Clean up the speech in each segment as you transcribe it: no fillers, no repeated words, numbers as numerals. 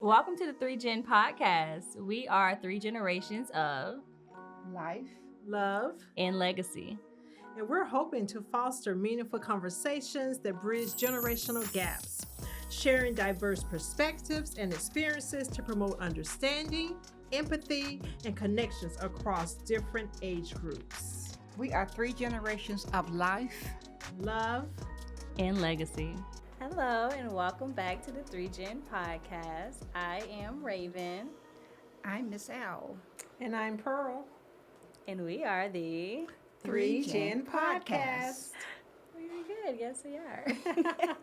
Welcome to the 3Gen podcast. We are three generations of Life, love, and legacy. and we're hoping to foster meaningful conversations that bridge generational gaps, sharing diverse perspectives and experiences to promote understanding, empathy, and connections across different age groups. we are three generations of life. Love, And legacy. Hello, and welcome back to the 3Gen podcast. I am Raven, I'm Miss Al. and I'm Pearl. and we are the 3Gen Podcast. Very good. Yes, we are.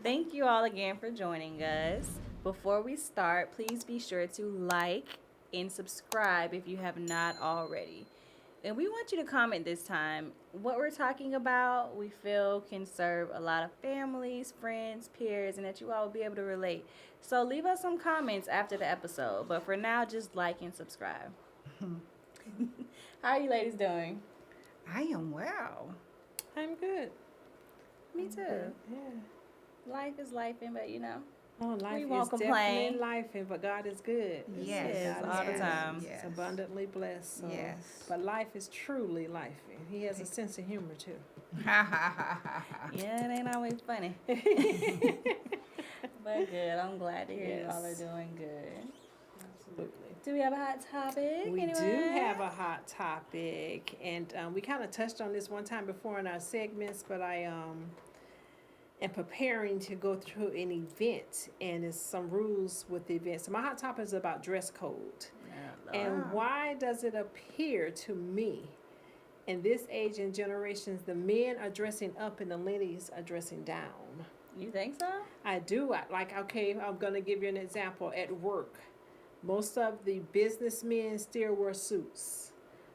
Thank you all again for joining us. Before we start, please be sure to like and subscribe if you have not already. And we want you to comment this time. What we're talking about, we feel can serve a lot of families, friends, peers, and that you all will be able to relate. So leave us some comments after the episode. But for now, just like and subscribe. How are you ladies doing? I am well. I'm good. Me too. Yeah. Life is life, but you know. Oh, life We is won't definitely complain. life, but God is good. Yes, God is all the good. time. He's Yes. abundantly blessed. So. Yes. But life is truly life. He has a sense of humor too. Yeah, it ain't always funny. But good. I'm glad to hear you all are Yes. doing good. Absolutely. Do we have a hot topic? We Anyone? do have a hot topic, and we kind of touched on this one time before in our segments, but I am preparing to go through an event, and there's some rules with the event. So my hot topic is about dress code. And why does it appear to me in this age and generations the men are dressing up and the ladies are dressing down? You think so? I do. Okay, I'm going to give you an example. At work, most of the businessmen still wear suits.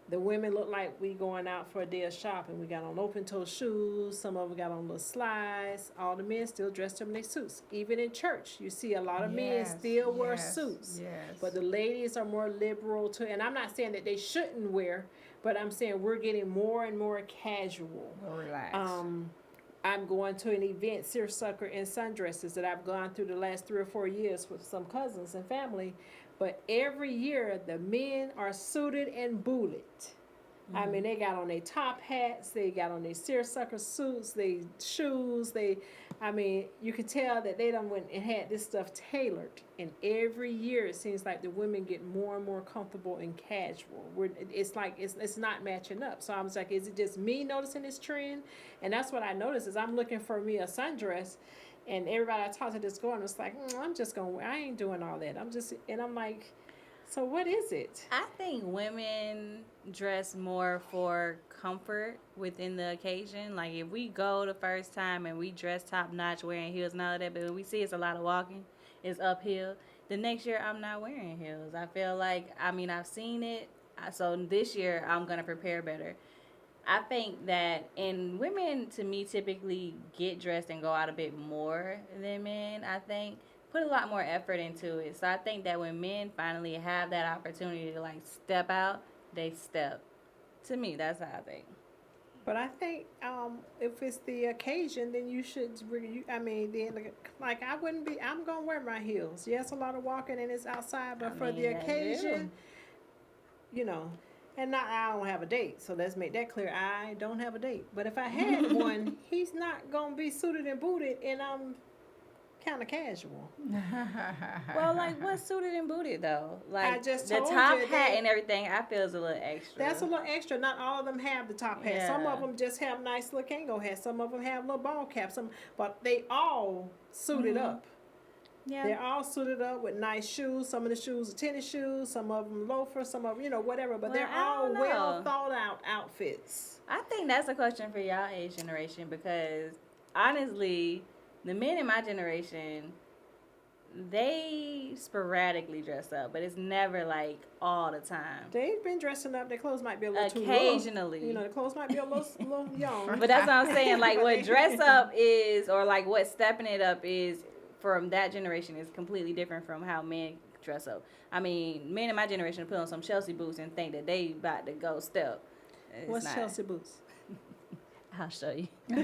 The women look like we going out for a day of shopping. We got on open-toe shoes. Some of them got on little slides. All the men still dressed up in their suits. Even in church, you see a lot of men still wear suits. Yes. But the ladies are more liberal too. And I'm not saying that they shouldn't wear, but I'm saying we're getting more and more casual. Relax. I'm going to an event, seersucker and sundresses, that I've gone through the last 3 or 4 years with some cousins and family. But every year, the men are suited and booted. I mean, they got on their top hats, they got on their seersucker suits, they shoes, you can tell that they done went and had this stuff tailored. And every year, it seems like the women get more and more comfortable and casual. It's not matching up. So I was like, is it just me noticing this trend? And that's what I noticed is I'm looking for me a sundress. And everybody I talked to this going was like, I ain't doing all that. I'm like, so what is it? I think women dress more for comfort within the occasion. Like if we go the first time and we dress top notch wearing heels and all of that, but when we see it's a lot of walking, it's uphill. The next year I'm not wearing heels. I feel like, I've seen it. So this year I'm going to prepare better. I think that, and women to me typically get dressed and go out a bit more than men, I think. Put a lot more effort into it. So I think that when men finally have that opportunity to like step out, they step. To me, that's how I think. But I think if it's the occasion, then you should. I wouldn't be. I'm gonna wear my heels. Yes, a lot of walking and it's outside, but for the occasion, And I don't have a date, so let's make that clear. I don't have a date. But if I had one, he's not gonna be suited and booted, and I'm kind of casual. Well, like what's suited and booted though? Like I just the told top you hat that- and everything, I feel is a little extra. That's a little extra. Not all of them have the top hat. Some Yeah. of them just have nice little Kango hats. Some of them have little ball caps. But they all suited up. Yeah. They're all suited up with nice shoes. Some of the shoes are tennis shoes. Some of them loafers. Some of them, whatever. But Well, they're I all don't know. well thought out outfits. I think that's a question for y'all age generation because honestly, the men in my generation, they sporadically dress up, but it's never like all the time. They've been dressing up. Their clothes might be a little too Occasionally. low. The clothes might be a little young. But that's what I'm saying. Like what dress up is, or like what stepping it up is from that generation is completely different from how men dress up. Men in my generation put on some Chelsea boots and think that they about to go step. It's What's not. Chelsea boots? I'll show you. You know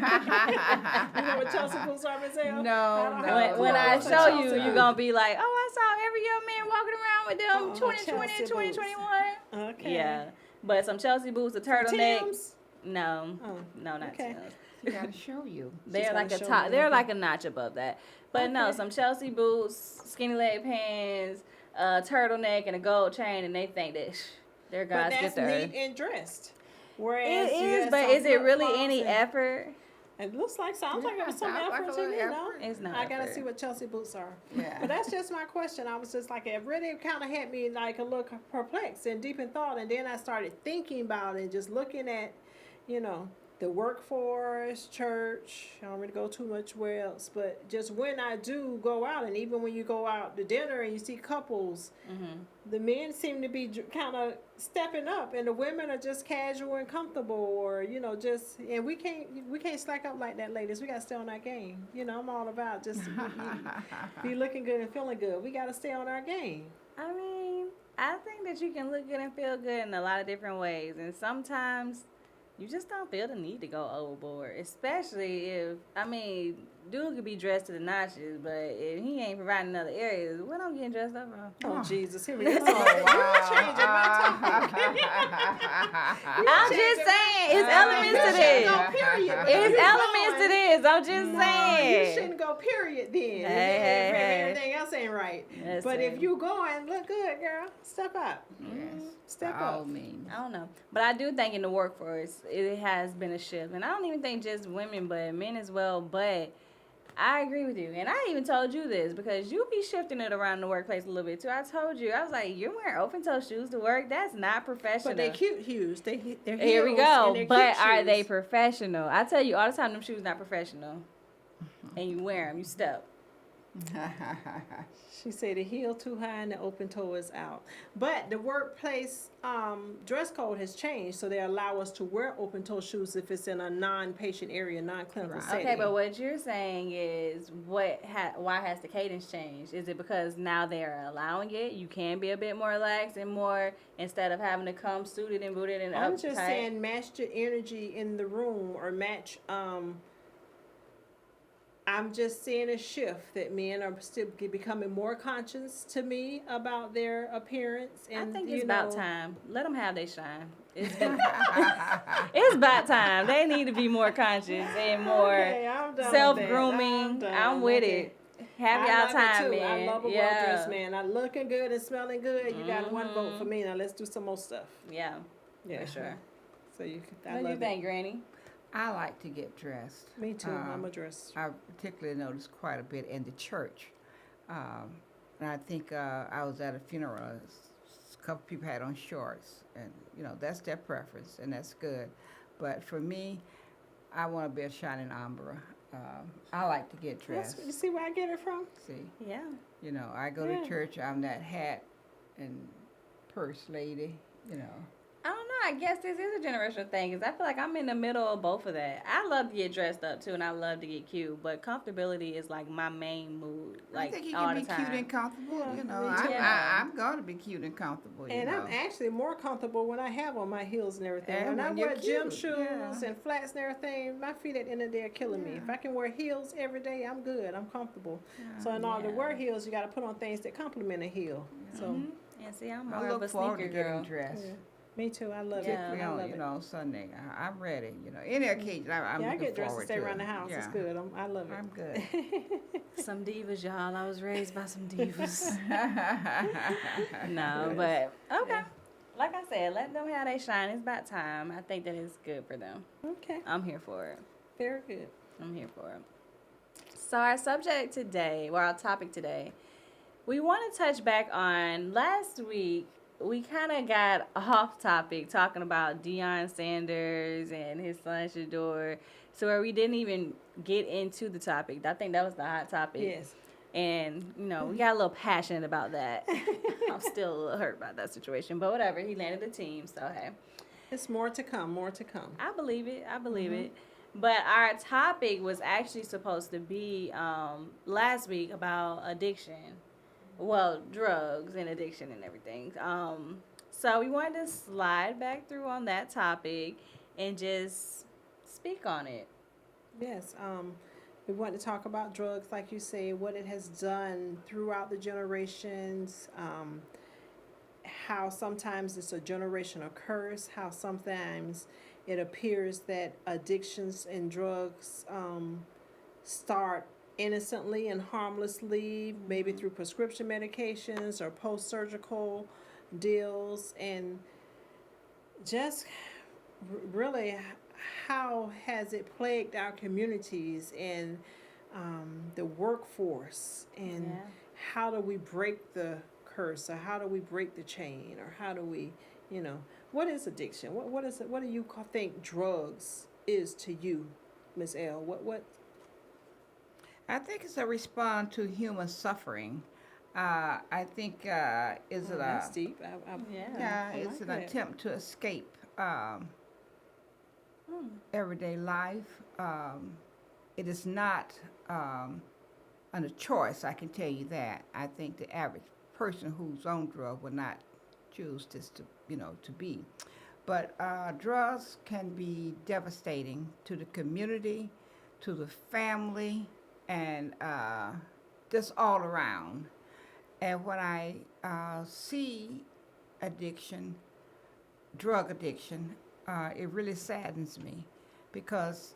what Chelsea boots are, Miss L? No, I don't no. have When I clothes for show you, Chelsea you're boots. gonna be like, oh, I saw every young man walking around with them Oh, 2020 and Chelsea boots. 2021. Okay. Yeah. But some Chelsea boots, a turtleneck. Tim's? No. Oh, No, not okay. Tim's. She gotta show you. They're gotta like a show top. me They're everything. like a notch above that. But no, Okay. some Chelsea boots, skinny leg pants, a turtleneck, and a gold chain, and they think that their But guys that's get there. neat and dressed. Whereas It you is, got but some is it really flip-flops any and- effort? It looks like sounds like it was some sounds like effort a to little me, no? effort. It's not. I gotta effort. see what Chelsea boots are. Yeah. But that's just my question. I was just like, it really kind of had me like a little perplexed and deep in thought. And then I started thinking about it and just looking at, the workforce, church. I don't really go too much where else. But just when I do go out, and even when you go out to dinner and you see couples, the men seem to be kind of stepping up, and the women are just casual and comfortable, or just. And we can't slack up like that, ladies. We gotta stay on our game. I'm all about just be looking good and feeling good. We gotta stay on our game. I mean, I think that you can look good and feel good in a lot of different ways, and sometimes you just don't feel the need to go overboard, especially if, dude could be dressed to the notches, but if he ain't providing other areas, what I'm getting dressed up for? Oh, Jesus, here we go. Oh, wow. Changing my topic. I'm just saying, it's elements to You this. shouldn't go period. but It's you elements to going. this. I'm just No, saying. you shouldn't go period then. Hey, if hey. everything else ain't right. Listen. But if you going, look good, girl. Step up. Yes. Step By all up. means. I don't know. But I do think in the workforce, it has been a shift. And I don't even think just women, but men as well. But I agree with you. And I even told you this because you be shifting it around the workplace a little bit too. I told you, I was like, you're wearing open toe shoes to work? That's not professional. But they cute hues. They're Here we heels go. and they're But cute are shoes. they professional? I tell you all the time, them shoes not professional. And you wear them, you step. She said the heel too high and the open toe is out. But the workplace dress code has changed, so they allow us to wear open toe shoes if it's in a non-patient area, non-clinical Right. setting. Okay, but what you're saying is why has the cadence changed? Is it because now they're allowing it? You can be a bit more relaxed and more instead of having to come suited and booted and I'm uptight? just saying match the energy in the room or match I'm just seeing a shift that men are still becoming more conscious to me about their appearance. I And think you it's know, about time. Let them have their shine. It's about time. They need to be more conscious and more Okay, I'm done with that. self-grooming. done. I'm with Okay. it. Have I y'all love it time, too. man. I love a yeah. well-dressed man. I looking good and smelling good. You got one vote for me. Now let's do some more stuff. Yeah, Yeah, for sure. So you, I What do love you think, Granny? I like to get dressed. Me too. I'm a dress. I particularly noticed quite a bit in the church. And I think I was at a funeral. A couple people had on shorts, and that's their preference, and that's good. But for me, I want to be a shining umbrella. I like to get dressed. You see where I get it from? See, Yeah. I go Yeah. to church. I'm that hat and purse lady. I don't know. I guess this is a generational thing because I feel like I'm in the middle of both of that. I love to get dressed up too, and I love to get cute, but comfortability is like my main mood. Like I think you all can the be time. cute and comfortable. Yeah, me too. I'm going to be cute and comfortable. And I'm actually more comfortable when I have on my heels and everything. And when I when wear you're gym cute, shoes yeah. and flats and everything, my feet at the end of the day are killing me. If I can wear heels every day, I'm good. I'm comfortable. So in order to Yeah. wear heels, you got to put on things that complement a heel. So Mhm. And see, I'm more I of a look forward to sneaker getting girl. dressed. yeah. Me too. I love Yeah. it. I love it. Sunday. I'm ready. Any occasion, I'm Yeah, I looking get dressed to forward stay to around the it. house. It's Yeah. good. I love it. I'm good. Some divas, y'all. I was raised by some divas. No, but okay. Yeah. Like I said, let them have their shine. It's about time. I think that is good for them. Okay. I'm here for it. Very good. I'm here for it. So our subject today, or our topic today, we want to touch back on last week. We kind of got off topic talking about Deion Sanders and his son Shador, so where we didn't even get into the topic. I think that was the hot topic. Yes. And, we got a little passionate about that. I'm still a little hurt about that situation, but whatever. He landed the team, so hey. It's more to come. More to come. I believe it. I believe it. But our topic was actually supposed to be last week about addiction. Well, drugs and addiction and everything. So we wanted to slide back through on that topic and just speak on it. Yes, we want to talk about drugs, like you say, what it has done throughout the generations, how sometimes it's a generational curse, how sometimes it appears that addictions and drugs start innocently and harmlessly, maybe through prescription medications or post surgical deals, and just really how has it plagued our communities and the workforce, and Yeah. how do we break the curse, or how do we break the chain, or how do we, you know, what is addiction? What is it? What do you think drugs is to you, Miss L? What? I think it's a response to human suffering. I think is it That's a deep. Yeah. yeah, I it's like an that. attempt to escape Hmm. everyday life. It is not a choice. I can tell you that. I think the average person who's on drug would not choose this to to be. But drugs can be devastating to the community, to the family, and just all around. And when I see addiction, drug addiction, it really saddens me because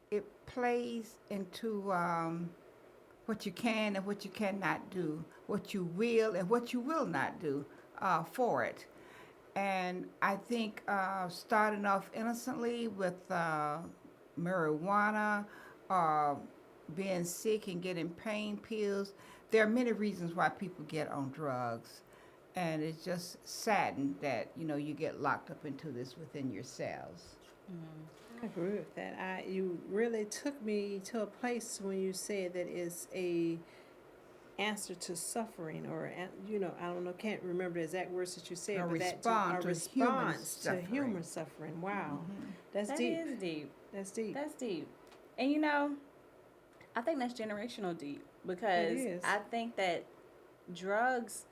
it plays into what you can and what you cannot do, what you will and what you will not do for it. And I think starting off innocently with marijuana or being sick and getting pain pills, there are many reasons why people get on drugs. And it's just saddened that, you get locked up into this within yourselves. I agree with that. You really took me to a place when you said that it's a answer to suffering, or I don't know, can't remember the exact words that you said, A but response a to human response to suffering. human suffering. Wow, that's That deep. is deep. That's deep. That's deep. And I think that's generational deep, because is. I think that drugs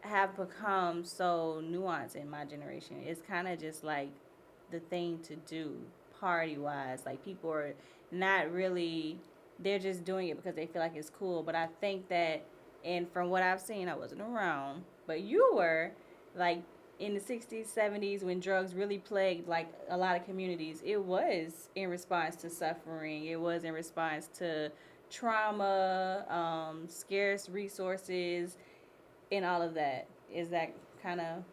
have become so nuanced in my generation. It's kind of just like the thing to do party wise. Like, people are not really, they're just doing it because they feel like it's cool. But I think that, and from what I've seen, I wasn't around, but you were, like, in the 60s, 70s, when drugs really plagued like a lot of communities, it was in response to suffering. It was in response to trauma, scarce resources, and all of that. Is that kind of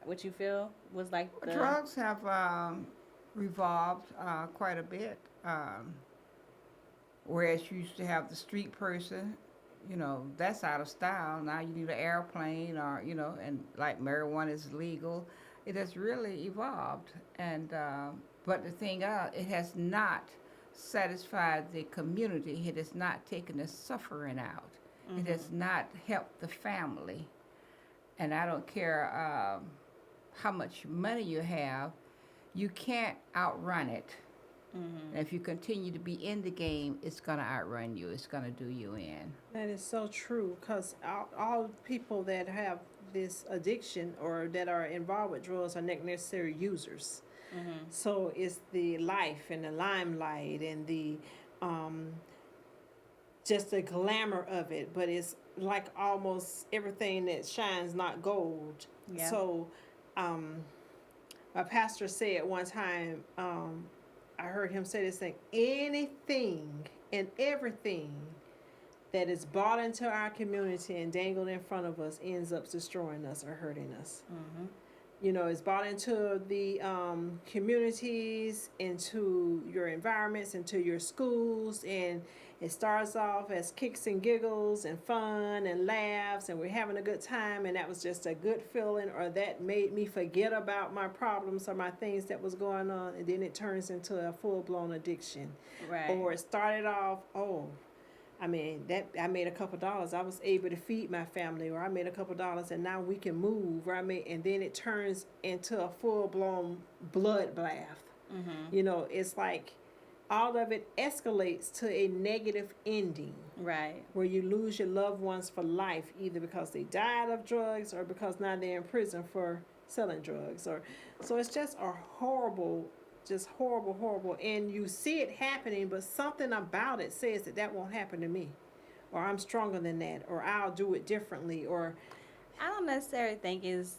what you feel was like the Drugs have revolved quite a bit. Whereas you used to have the street person, that's out of style. Now you need an airplane, or and like marijuana is legal. It has really evolved, and but the thing it has not satisfied the community. It has not taken the suffering out. It has not helped the family, and I don't care how much money you have, you can't outrun it. And if you continue to be in the game, it's going to outrun you. It's going to do you in. That is so true, because all people that have this addiction or that are involved with drugs are not necessarily users. So it's the life and the limelight and the just the glamour of it, but it's like almost everything that shines not gold. Yeah. So my pastor said one time, I heard him say this thing: anything and everything that is brought into our community and dangled in front of us ends up destroying us or hurting us. It's brought into the communities, into your environments, into your schools, and it starts off as kicks and giggles and fun and laughs, and we're having a good time, and that was just a good feeling, or that made me forget about my problems or my things that was going on, and then it turns into a full-blown addiction. right. Or it started off, I made a couple dollars. I was able to feed my family, or I made a couple dollars, and now we can move. And then it turns into a full blown bloodbath. It's like all of it escalates to a negative ending, Right. where you lose your loved ones for life, either because they died of drugs or because now they're in prison for selling drugs. So it's just a horrible just horrible, horrible. And you see it happening, but something about it says that that won't happen to me, or I'm stronger than that, or I'll do it differently, or I don't necessarily think it's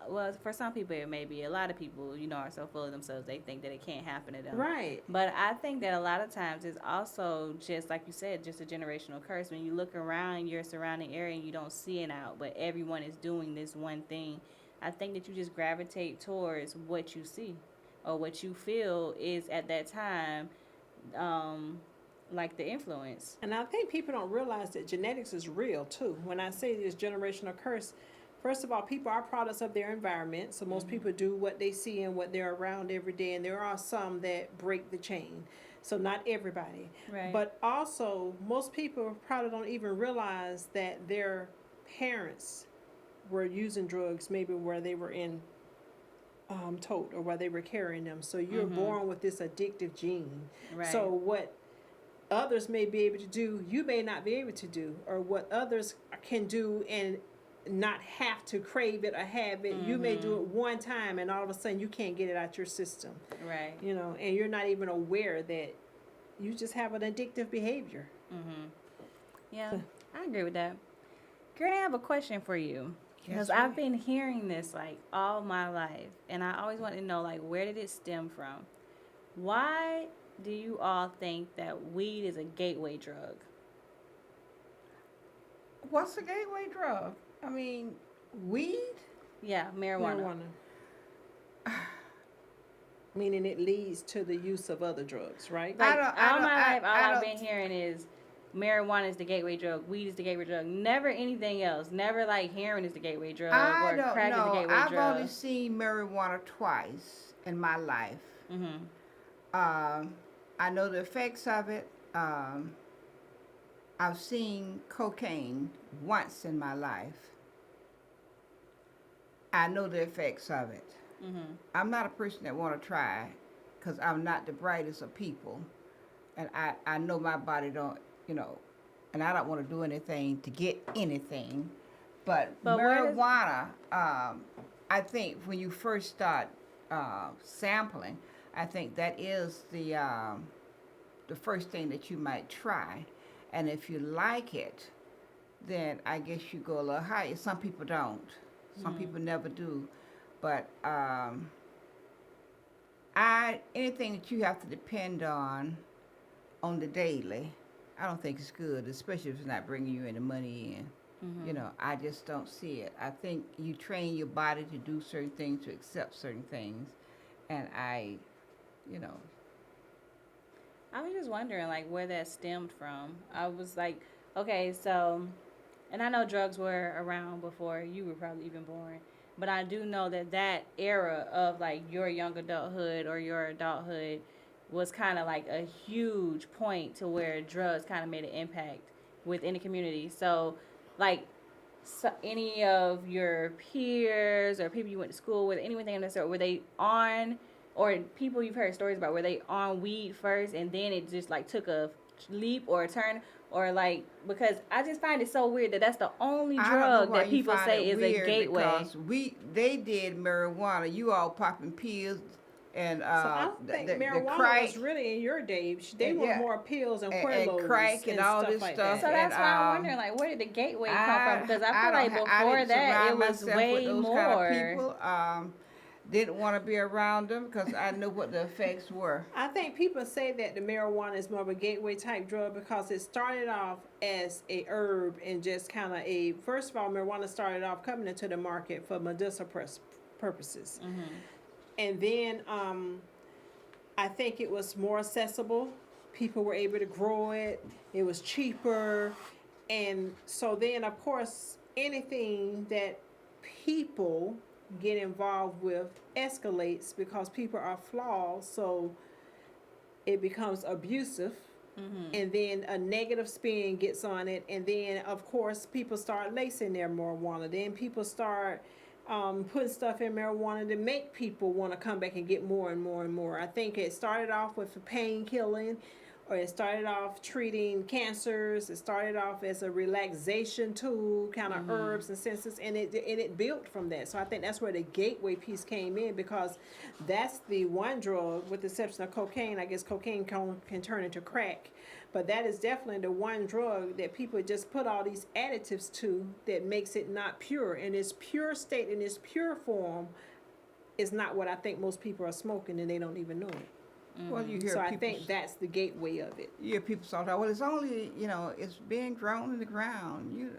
well, for some people it may be. A lot of people, are so full of themselves they think that it can't happen to them. right. But I think that a lot of times it's also just like you said, just a generational curse. When you look around your surrounding area and you don't see it out, but everyone is doing this one thing, I think that you just gravitate towards what you see or what you feel is at that time, like the influence. And I think people don't realize that genetics is real too. When I say this generational curse, first of all, people are products of their environment. So most people do what they see and what they're around every day. And there are some that break the chain. So not everybody. Right. But also, most people probably don't even realize that their parents were using drugs maybe where they were in tote or where they were carrying them. So you're born with this addictive gene. Right. So what others may be able to do, you may not be able to do, or what others can do and not have to crave it or have it. You may do it one time and all of a sudden you can't get it out your system. Right. And you're not even aware that you just have an addictive behavior. Yeah, I agree with that. Girl, I have a question for you. Because Yes, I've been hearing this like all my life, and I always want to know like where did it stem from? Why do you all think that weed is a gateway drug? What's a gateway drug? I mean, weed? Yeah, marijuana. Meaning it leads to the use of other drugs, right? Like I all don't- my I- life, all I I've don't- been hearing is marijuana is the gateway drug, weed is the gateway drug, never anything else. Never like heroin is the gateway drug I or don't crack is the know. gateway I've drug. only seen marijuana twice in my life. Mm-hmm. I know the effects of it. I've seen cocaine once in my life. I know the effects of it. Mm-hmm. I'm not a person that want to try because I'm not the brightest of people. And I know my body don't, and I don't want to do anything to get anything. But where does- marijuana, I think when you first start sampling, I think that is the first thing that you might try. And if you like it, then I guess you go a little higher. Some people don't. Some people never do. But anything that you have to depend on the daily, I don't think it's good, especially if it's not bringing you any money in. I just don't see it. I think you train your body to do certain things, to accept certain things. And I was just wondering like where that stemmed from. I was like, okay, so, and I know drugs were around before you were probably even born, but I do know that era of like your young adulthood or your adulthood was kind of like a huge point to where drugs kind of made an impact within the community. So like any of your peers or people you went to school with, anything of that sort, were they on, or people you've heard stories about, were they on weed first and then it just like took a leap or a turn, or like, because I just find it so weird that that's the only I don't know drug why that you people find say it is a weird, gateway. because they did marijuana. You all popping pills and So I don't think the marijuana crack was really in your day. They And were yeah. more pills and And Quaaludes crack and all stuff this like stuff. So that. that's and, why I'm wondering, like, where did the gateway come from? Because I feel like I before didn't that, it surround was myself way with those more. kind of people. Didn't want to be around them because I knew what the effects were. I think people say that the marijuana is more of a gateway type drug because it started off as a herb and just kind of first of all, marijuana started off coming into the market for medicinal purposes. Mm-hmm. And then I think it was more accessible. People were able to grow it. It was cheaper. And so then, of course, anything that people get involved with escalates because people are flawed. So it becomes abusive. Mm-hmm. And then a negative spin gets on it. And then, of course, people start lacing their marijuana. Then people start putting stuff in marijuana to make people want to come back and get more and more and more. I think it started off with the pain killing, or it started off treating cancers. It started off as a relaxation tool, kind of herbs and senses, and it built from that. So I think that's where the gateway piece came in, because that's the one drug, with the exception of cocaine. I guess cocaine can turn into crack, but that is definitely the one drug that people just put all these additives to that makes it not pure. In its pure state, in its pure form, is not what I think most people are smoking, and they don't even know it. Well, you hear So I people. think that's the gateway of it. You hear people talk about, well, it's only, it's being grown in the ground.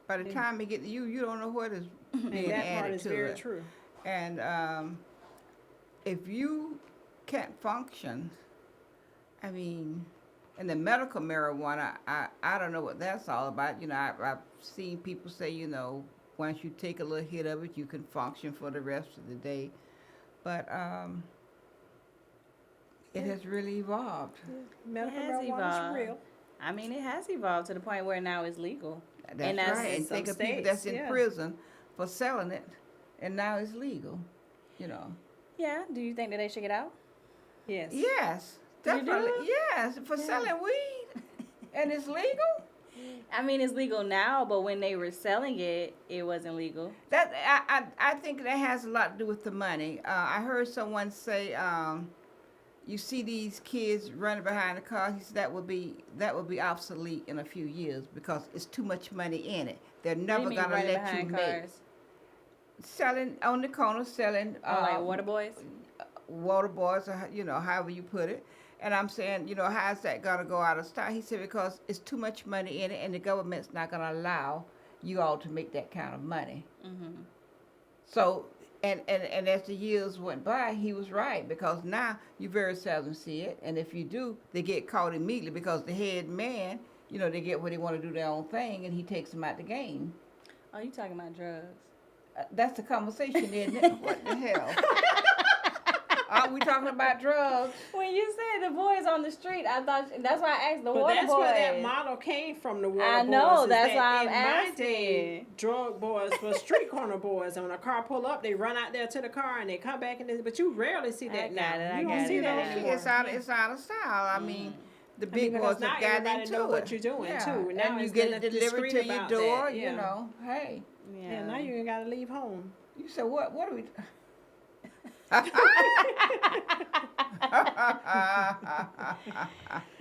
By the time it get to you, you don't know what is being And that part added is to very it. true. And if you can't function, I mean, and the medical marijuana, I don't know what that's all about. I've seen people say, once you take a little hit of it, you can function for the rest of the day. But it has really evolved. Medical has marijuana evolved. is real. I mean, it has evolved to the point where now it's legal. That's And that's right. in And some think of people states, that's in yeah. prison for selling it, and now it's legal. Yeah. Do you think that they should get out? Yes. Yes, You do? definitely. Yes, for selling weed, and it's legal. I mean, it's legal now, but when they were selling it, it wasn't legal. That I think that has a lot to do with the money. I heard someone say, you see these kids running behind the car. He said that would be obsolete in a few years because it's too much money in it. They're What do never you mean gonna running let you behind make cars? selling on the corner, selling Like water boys? water boys, or however you put it. And I'm saying, how's that gonna go out of style? He said because it's too much money in it, and the government's not gonna allow you all to make that kind of money. Mm-hmm. So, and as the years went by, he was right, because now you very seldom see it, and if you do, they get caught immediately because the head man, they get what they want to do their own thing, and he takes them out the game. Oh, you talking about drugs? That's the conversation, isn't it? What the hell? Are we talking about drugs? When you said the boys on the street, I thought that's why I asked the But water that's boys. where that model came from, the water I boys. know, is that's that why I'm in my day, asking. drug boys were street corner boys. And when a car pull up, they run out there to the car and they come back. But you rarely see that now. I You got don't it see now. that anymore. It's out of style. I mean, the big because boys now have gotten everybody into know it. what you're doing, Yeah. too. Now And you it's get kind it of delivered discreet to your about door. that, yeah. Hey. Yeah, now you ain't got to leave home. You said what? What are we?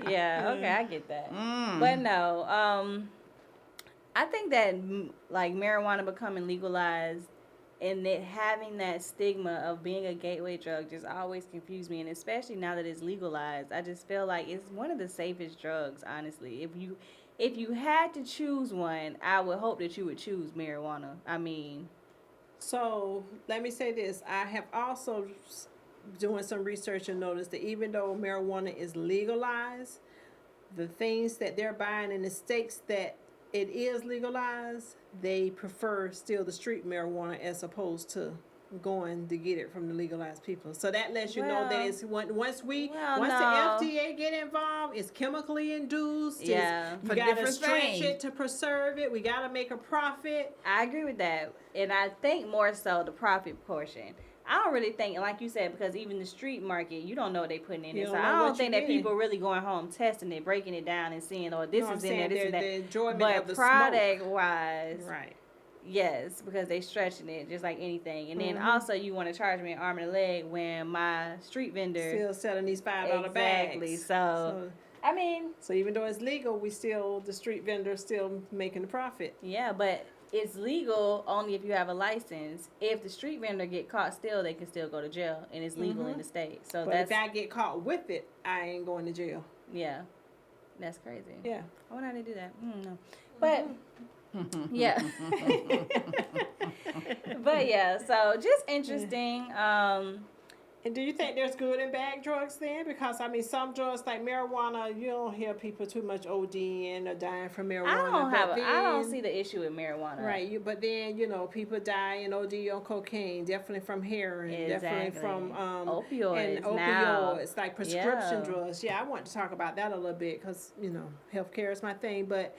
Yeah, okay, I get that. Mm. But no, I think that like marijuana becoming legalized and it having that stigma of being a gateway drug just always confused me, and especially now that it's legalized, I just feel like it's one of the safest drugs, honestly. If you had to choose one, I would hope that you would choose marijuana. I mean, So let me say this. I have also doing some research and noticed that even though marijuana is legalized, the things that they're buying in the states that it is legalized, they prefer still the street marijuana as opposed to going to get it from the legalized people. So that lets you know that Well, it's once no. the FDA get involved, it's chemically induced. Yeah. You For gotta different stretch things. it to preserve it. We gotta make a profit. I agree with that, and I think more so the profit portion. I don't really think, like you said, because even the street market, you don't know what they putting in You it. don't So know I what don't think you that getting. people really going home testing it, breaking it down, and seeing, oh, this No, I'm is in there, saying this is the that. enjoyment But of the product wise, smoke. Right. yes, because they stretching it just like anything. And then Mhm. also you want to charge me an arm and a leg when my street vendor. Still selling these $5 bags. Exactly. So, I mean, So even though it's legal, the street vendor still making the profit. yeah, but it's legal only if you have a license. If the street vendor get caught still, they can still go to jail, and it's legal in the state. So But that's if I get caught with it, I ain't going to jail. yeah, that's crazy. Yeah. I wonder how they do that. No, but yeah, but yeah. So just interesting. And do you think there's good and bad drugs then? Because I mean, some drugs like marijuana, you don't hear people too much ODing or dying from marijuana. I don't see the issue with marijuana. Right, but then people die and OD on cocaine, definitely from heroin, definitely Exactly. from Opioids and now. opioids, like prescription Yeah. drugs. Yeah, I want to talk about that a little bit because healthcare is my thing. But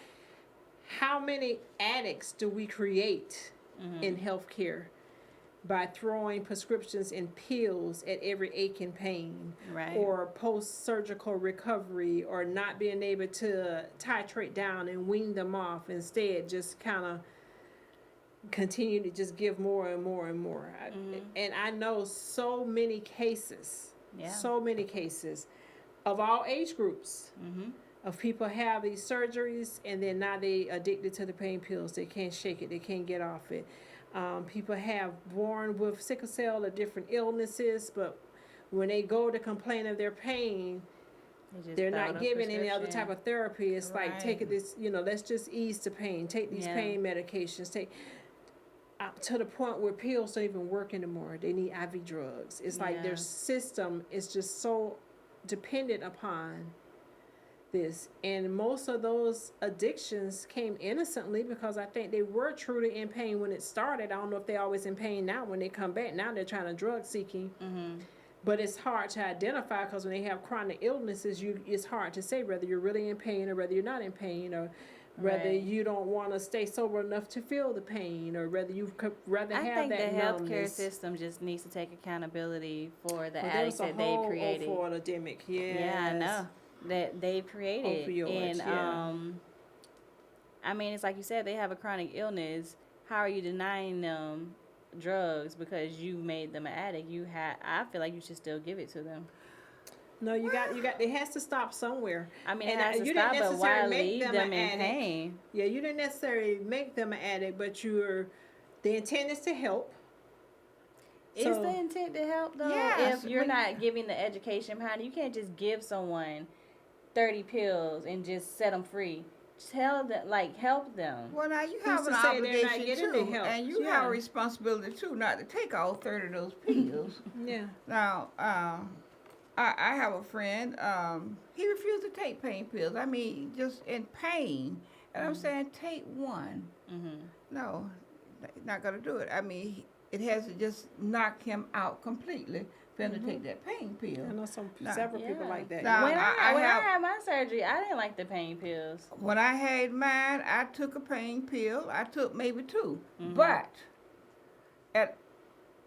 how many addicts do we create Mm-hmm. in healthcare? by throwing prescriptions and pills at every ache and pain, Right. or post-surgical recovery, or not being able to titrate down and wean them off. Instead, just kind of continue to just give more and more and more. And I know so many cases, Yeah. so many cases of all age groups of people have these surgeries, and then now they addicted to the pain pills. They can't shake it. They can't get off it. People have born with sickle cell or different illnesses, but when they go to complain of their pain, They just they're throw not the given any other prescription. type of therapy. It's like Right. taking this, let's just ease the pain. Take these Yeah. pain medications. Take to the point where pills don't even work anymore. They need IV drugs. It's like Yeah. their system is just so dependent upon this. And most of those addictions came innocently because I think they were truly in pain when it started. I don't know if they're always in pain now when they come back. Now they're trying to drug seeking. But it's hard to identify because when they have chronic illnesses, it's hard to say whether you're really in pain or whether you're not in pain, or whether Right. you don't want to stay sober enough to feel the pain, or whether you could rather I have think that the healthcare numbness. system just needs to take accountability for the Well, there addicts was a that they whole created. opioid epidemic. Yeah, I know that they created, Opioids, and yeah. I mean, it's like you said, they have a chronic illness. How are you denying them drugs because you made them an addict? I feel like you should still give it to them. No, you got. It has to stop somewhere. I mean, And it has to you stop, didn't but why necessarily make leave them them an in addict. pain? Yeah, you didn't necessarily make them an addict, but the intent is to help. Is So- the intent to help though? Yes, If you're when- not giving the education behind it, you can't just give someone 30 pills and just set them free. Tell them, help them. Well, now you Who's have to an say they're not obligation getting too, the help? and you have Yeah. a responsibility too, not to take all 30 of those pills. Yeah. Now, I have a friend. He refused to take pain pills. I mean, just in pain, and I'm saying take one. No, not gonna do it. I mean, it has to just knock him out completely for him to take that pain pill. I know several people Yeah. like that. Now, When I have- had my surgery, I didn't like the pain pills. When I had mine, I took a pain pill. I took maybe 2, Mm-hmm. but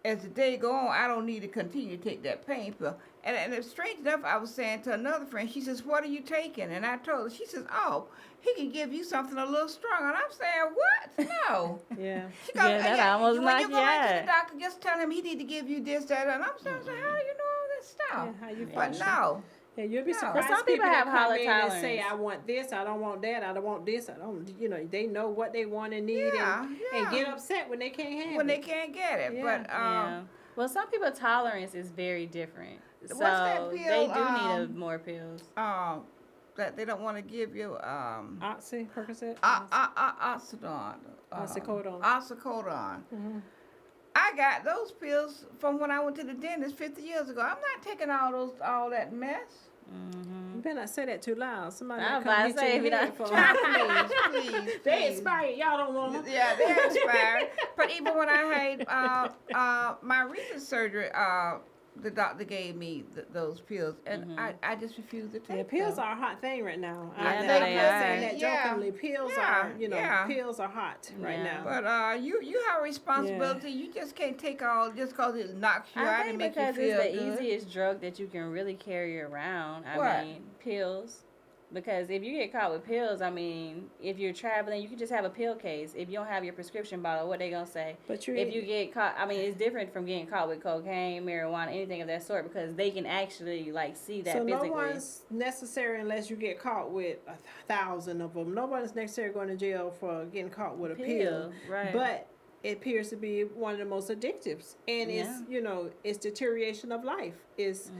as the day go on, I don't need to continue to take that pain pill. And it's strange enough, I was saying to another friend, she says, "What are you taking?" And I told her, she says, "Oh, he can give you something a little stronger." And I'm saying, "What? No." Yeah. She goes, Yeah, that almost when knocked you go you into out. the doctor, just tell him he need to give you this, that, and I'm saying, "So how do you know all this stuff?" Yeah, how you But function. no, Yeah, you'll be No. surprised. But some people have that come high in and say, tolerance. "I want this, I don't want that, I don't want this, I don't." They know what they want and need, Yeah, and yeah. get upset when they can't have when it. they can't get it. Yeah. But Yeah. Well, some people's tolerance is very different. So that they pill, do need more pills. that they don't want to give you Oxy, Percocet. oxydon, Oxycodone. oxycodone. I got those pills from when I went to the dentist 50 years ago. I'm not taking all that mess. You better not say that too loud. Somebody I might was come about hit to say, you if in you the head don't- for Please, They please. expired. Y'all don't want them. Yeah, they're expired. But even when I had my recent surgery, the doctor gave me those pills, and I just refused to take Yeah, pills them. are a hot thing right now. Yeah, I'm they not are. saying that Yeah. jokingly. Pills Yeah, are, yeah. pills are hot right Yeah. now. But you have a responsibility. You just can't take all just because it knocks you I out think and makes because you feel it's the good. easiest drug that you can really carry around. I What? mean, pills. Because if you get caught with pills, I mean, if you're traveling, you can just have a pill case. If you don't have your prescription bottle, what they gonna say? But you If you get caught, I mean, it's different from getting caught with cocaine, marijuana, anything of that sort, because they can actually see that so physically. no one's necessary unless you get caught with 1,000 of them. No one's necessarily going to jail for getting caught with a pill. right? But it appears to be one of the most addictives, and Yeah. it's deterioration of life. It's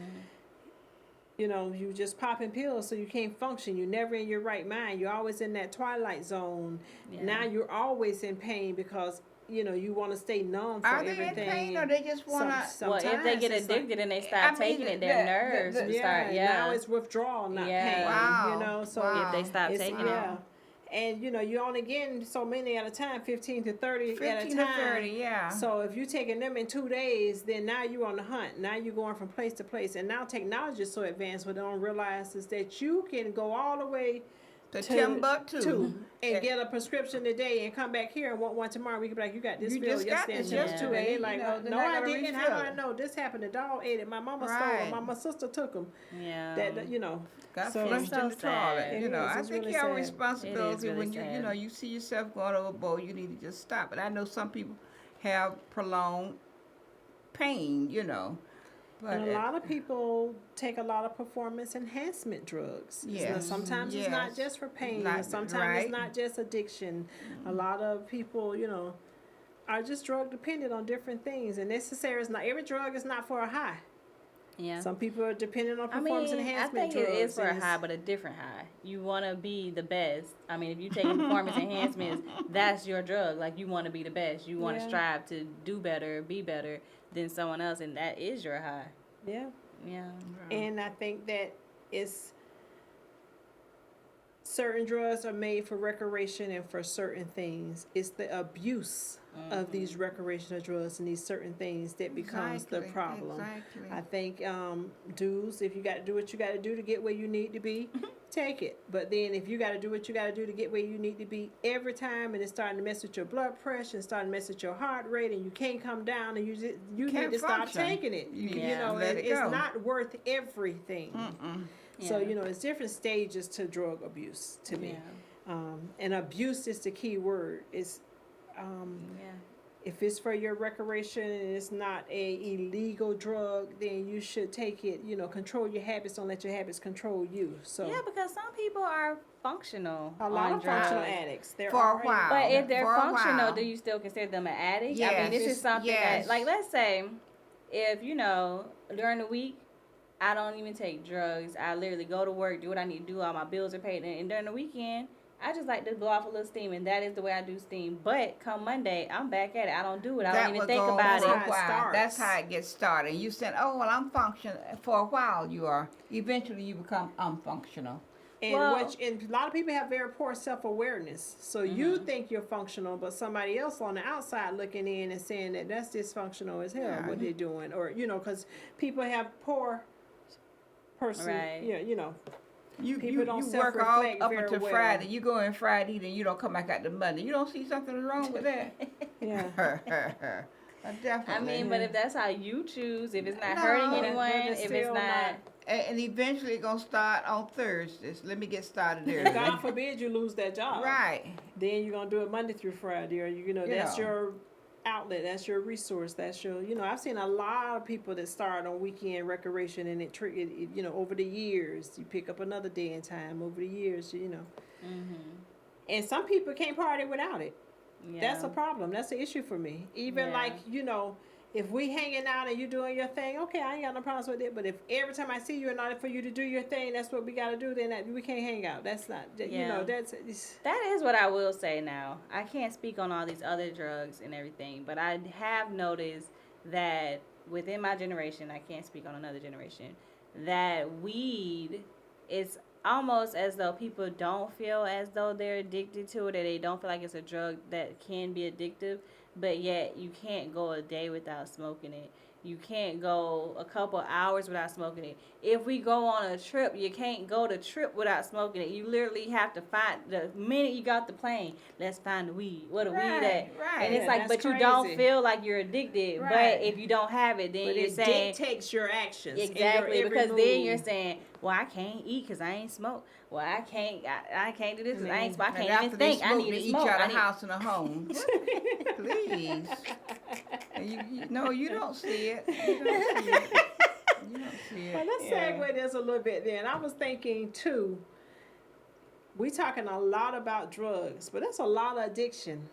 you just popping pills so you can't function. You're never in your right mind. You're always in that twilight zone. Yeah. Now you're always in pain because you want to stay numb for Are they everything. in pain or they just want to? well, if they sometimes get it's like- addicted and they stop I mean, taking it, their nerves the- will Yeah, start. now it's withdrawal, not Yeah. pain. Wow. So Wow. If they stop it's, taking yeah. it. And you're only getting so many at a time, 15 to 30 at a 15 time. to 30, yeah. So if you're taking them in 2 days, then now you're on the hunt. Now you're going from place to place. And now technology is so advanced, what they don't realize is that you can go all the way to to Timbuktu. and get a prescription today and come back here and want one tomorrow. We could be like, you got this You pill just got yesterday and this Timbuktu, and yesterday, they like, you know, well, they're no, not I gonna didn't. How refill do I it. know? This happened. The dog ate it. My mama stole Right. them. My sister took them. Yeah. That you know. Got So- flushed It's so in the toilet. sad. You know, It is. I It's think really you have a sad. responsibility It is really when you sad. know you see yourself going overboard. You need to just stop. And I know some people have prolonged pain. You know, but And a lot of people take a lot of performance enhancement drugs. Yes. Sometimes it's not Yes. just for pain. Not- Sometimes right. it's not just addiction. A lot of people, you know, are just drug dependent on different things. And necessary is not every drug is not for a high. Yeah. Some people are dependent on I performance mean, I enhancement think drugs. it is for a and it's- high, but a different high. You want to be the best. I mean, if you take performance enhancements, that's your drug. Like, you want to be the best. You want to Yeah. strive to do better, be better than someone else, and that is your high. Yeah. Yeah. And I think that it's certain drugs are made for recreation and for certain things. It's the abuse of these recreational drugs and these certain things that becomes the Exactly, problem. Exactly. I think dues, if you got to do what you got to do to get where you need to be, take it. But then if you got to do what you got to do to get where you need to be every time, and it's starting to mess with your blood pressure and starting to mess with your heart rate, and you can't come down, and you Can't need to stop function. taking it. You- You Yeah. know, let it it's go. not worth everything. So Yeah. you know, it's different stages to drug abuse to me. Yeah. And abuse is the key word. It's Yeah. if it's for your recreation and it's not a illegal drug, then you should take it. You know, control your habits. Don't let your habits control you. So Yeah, because some people are functional. a lot on of functional drugs. addicts. There For a are while. But if they're For a functional, while. do you still consider them an addict? I Yes. mean, this is something Yes. that, like, let's say, if, you know, during the week, I don't even take drugs. I literally go to work, do what I need to do, all my bills are paid. And during the weekend, I just like to blow off a little steam, and that is the way I do steam. But come Monday, I'm back at it. I don't do it. I don't even would think go about for That's a how it. it while. starts. That's how it gets started. You said, "Oh well, I'm functional." For a while, you are. Eventually, you become unfunctional. And Well- and a lot of people have very poor self awareness. So you think you're functional, but somebody else on the outside looking in and saying that that's dysfunctional as hell. Yeah. What they're doing, or you know, because people have poor person. Right. You know. You People don't work all self-reflect up very until well. Friday. You go in Friday, then you don't come back out to Monday. You don't see something wrong with that? Yeah. Definitely. I mean, but if that's how you choose, if it's not No, hurting but anyone, it's if it's still not, not- and eventually it's gonna start on Thursdays. Let me get started there. God forbid you lose that job. Right. Then you're gonna do it Monday through Friday, or you know You that's know. your outlet, that's your resource, that's your I've seen a lot of people that start on weekend recreation, and it you know, over the years you pick up another day and time over the years, you know. And some people can't party without it. yeah. That's a problem. That's an issue for me. Even Yeah. like, you know, if we hanging out and you doing your thing, okay, I ain't got no problems with it. But if every time I see you in order for you to do your thing, that's what we got to do, then we can't hang out. That's not, you Yeah. know, it's, That is what I will say now. I can't speak on all these other drugs and everything, but I have noticed that within my generation, I can't speak on another generation, that weed is almost as though people don't feel as though they're addicted to it, or they don't feel like it's a drug that can be addictive, but yet you can't go a day without smoking it. You can't go a couple hours without smoking it. If we go on a trip, you can't go the trip without smoking it. You literally have to find, the minute you got the plane, let's find the weed. Where the weed at? Right. And it's Yeah, like, that's but you don't crazy. feel like you're addicted. Right. But if you don't have it, then but you're it saying, dictates your actions. and your exactly, every because then you're move. saying, well, I can't eat because I ain't smoke. Well, I can't do this because I ain't Mhm. smoke. I And can't after even they think. I smoke, need they to eat smoke. you out I of need- house and a home. Please. No, you don't see it. You don't see it. You don't see Well, it. let's segue this a little bit then. I was thinking too, we talking a lot about drugs, but that's a lot of addiction